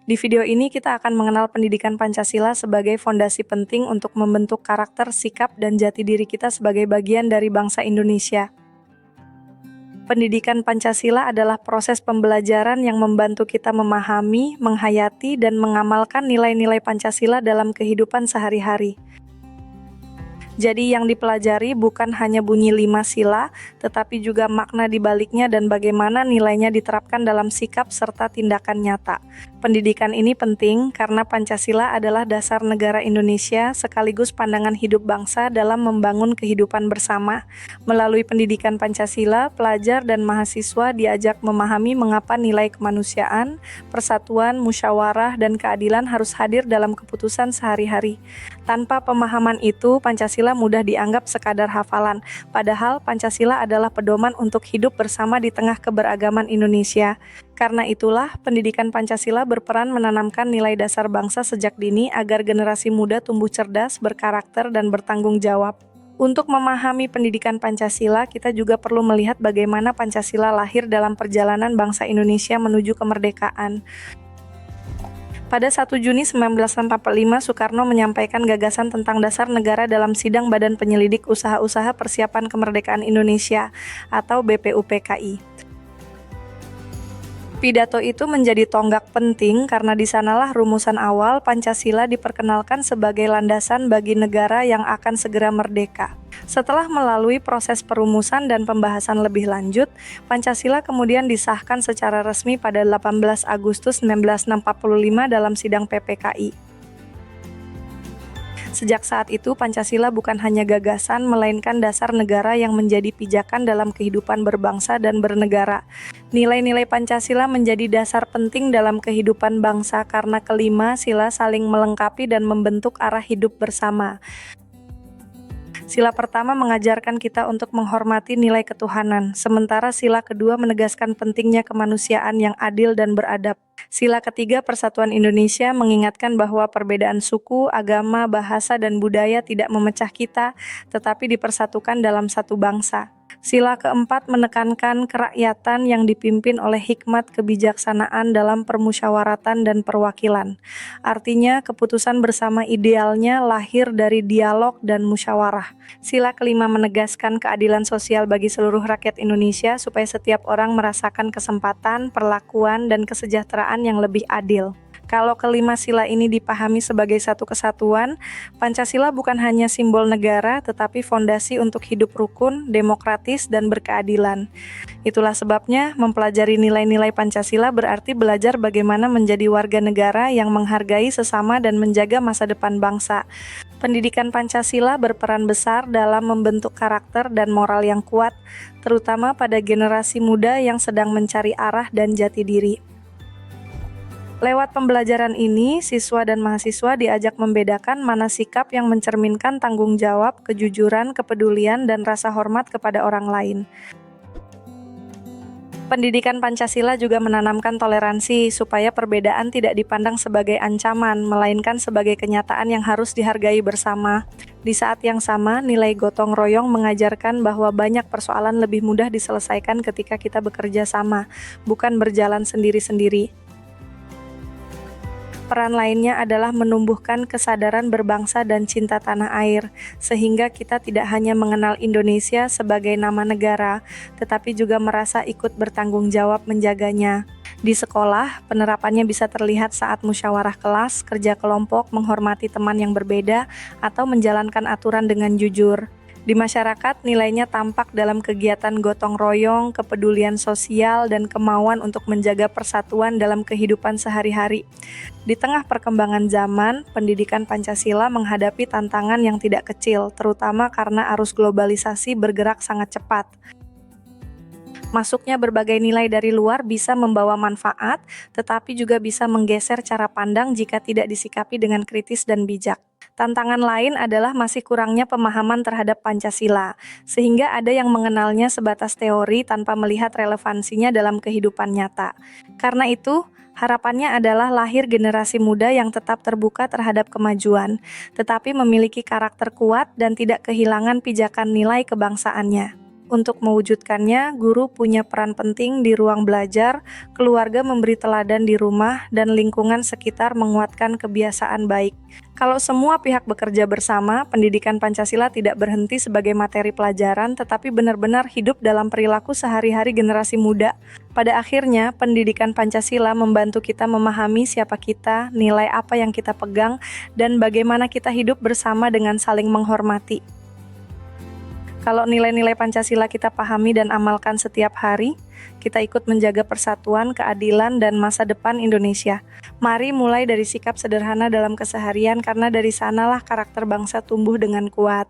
Di video ini kita akan mengenal pendidikan Pancasila sebagai fondasi penting untuk membentuk karakter, sikap, dan jati diri kita sebagai bagian dari bangsa Indonesia. Pendidikan Pancasila adalah proses pembelajaran yang membantu kita memahami, menghayati, dan mengamalkan nilai-nilai Pancasila dalam kehidupan sehari-hari. Jadi yang dipelajari bukan hanya bunyi 5 sila, tetapi juga makna di baliknya dan bagaimana nilainya diterapkan dalam sikap serta tindakan nyata. Pendidikan ini penting karena Pancasila adalah dasar negara Indonesia sekaligus pandangan hidup bangsa dalam membangun kehidupan bersama. Melalui pendidikan Pancasila, pelajar dan mahasiswa diajak memahami mengapa nilai kemanusiaan, persatuan, musyawarah, dan keadilan harus hadir dalam keputusan sehari-hari. Tanpa pemahaman itu, Pancasila mudah dianggap sekadar hafalan, padahal Pancasila adalah pedoman untuk hidup bersama di tengah keberagaman Indonesia. Karena itulah, pendidikan Pancasila berperan menanamkan nilai dasar bangsa sejak dini agar generasi muda tumbuh cerdas, berkarakter, dan bertanggung jawab. Untuk memahami pendidikan Pancasila, kita juga perlu melihat bagaimana Pancasila lahir dalam perjalanan bangsa Indonesia menuju kemerdekaan. Pada 1 Juni 1945, Soekarno menyampaikan gagasan tentang dasar negara dalam sidang Badan Penyelidik Usaha-Usaha Persiapan Kemerdekaan Indonesia atau BPUPKI. Pidato itu menjadi tonggak penting karena di sanalah rumusan awal Pancasila diperkenalkan sebagai landasan bagi negara yang akan segera merdeka. Setelah melalui proses perumusan dan pembahasan lebih lanjut, Pancasila kemudian disahkan secara resmi pada 18 Agustus 1945 dalam sidang PPKI. Sejak saat itu, Pancasila bukan hanya gagasan, melainkan dasar negara yang menjadi pijakan dalam kehidupan berbangsa dan bernegara. Nilai-nilai Pancasila menjadi dasar penting dalam kehidupan bangsa karena kelima sila saling melengkapi dan membentuk arah hidup bersama. Sila pertama mengajarkan kita untuk menghormati nilai ketuhanan, sementara sila kedua menegaskan pentingnya kemanusiaan yang adil dan beradab. Sila ketiga, Persatuan Indonesia, mengingatkan bahwa perbedaan suku, agama, bahasa, dan budaya tidak memecah kita, tetapi dipersatukan dalam satu bangsa. Sila keempat menekankan kerakyatan yang dipimpin oleh hikmat kebijaksanaan dalam permusyawaratan dan perwakilan. Artinya, keputusan bersama idealnya lahir dari dialog dan musyawarah. Sila kelima menegaskan keadilan sosial bagi seluruh rakyat Indonesia supaya setiap orang merasakan kesempatan, perlakuan, dan kesejahteraan yang lebih adil. Kalau kelima sila ini dipahami sebagai satu kesatuan, Pancasila bukan hanya simbol negara, tetapi fondasi untuk hidup rukun, demokratis, dan berkeadilan. Itulah sebabnya mempelajari nilai-nilai Pancasila berarti belajar bagaimana menjadi warga negara yang menghargai sesama dan menjaga masa depan bangsa. Pendidikan Pancasila berperan besar dalam membentuk karakter dan moral yang kuat, terutama pada generasi muda yang sedang mencari arah dan jati diri. Lewat pembelajaran ini, siswa dan mahasiswa diajak membedakan mana sikap yang mencerminkan tanggung jawab, kejujuran, kepedulian, dan rasa hormat kepada orang lain. Pendidikan Pancasila juga menanamkan toleransi supaya perbedaan tidak dipandang sebagai ancaman, melainkan sebagai kenyataan yang harus dihargai bersama. Di saat yang sama, nilai gotong royong mengajarkan bahwa banyak persoalan lebih mudah diselesaikan ketika kita bekerja sama, bukan berjalan sendiri-sendiri. Peran lainnya adalah menumbuhkan kesadaran berbangsa dan cinta tanah air, sehingga kita tidak hanya mengenal Indonesia sebagai nama negara, tetapi juga merasa ikut bertanggung jawab menjaganya. Di sekolah, penerapannya bisa terlihat saat musyawarah kelas, kerja kelompok, menghormati teman yang berbeda, atau menjalankan aturan dengan jujur. Di masyarakat, nilainya tampak dalam kegiatan gotong royong, kepedulian sosial, dan kemauan untuk menjaga persatuan dalam kehidupan sehari-hari. Di tengah perkembangan zaman, pendidikan Pancasila menghadapi tantangan yang tidak kecil, terutama karena arus globalisasi bergerak sangat cepat. Masuknya berbagai nilai dari luar bisa membawa manfaat, tetapi juga bisa menggeser cara pandang jika tidak disikapi dengan kritis dan bijak. Tantangan lain adalah masih kurangnya pemahaman terhadap Pancasila, sehingga ada yang mengenalnya sebatas teori tanpa melihat relevansinya dalam kehidupan nyata. Karena itu, harapannya adalah lahir generasi muda yang tetap terbuka terhadap kemajuan, tetapi memiliki karakter kuat dan tidak kehilangan pijakan nilai kebangsaannya. Untuk mewujudkannya, guru punya peran penting di ruang belajar, keluarga memberi teladan di rumah, dan lingkungan sekitar menguatkan kebiasaan baik. Kalau semua pihak bekerja bersama, pendidikan Pancasila tidak berhenti sebagai materi pelajaran, tetapi benar-benar hidup dalam perilaku sehari-hari generasi muda. Pada akhirnya, pendidikan Pancasila membantu kita memahami siapa kita, nilai apa yang kita pegang, dan bagaimana kita hidup bersama dengan saling menghormati. Kalau nilai-nilai Pancasila kita pahami dan amalkan setiap hari, kita ikut menjaga persatuan, keadilan, dan masa depan Indonesia. Mari mulai dari sikap sederhana dalam keseharian, karena dari sanalah karakter bangsa tumbuh dengan kuat.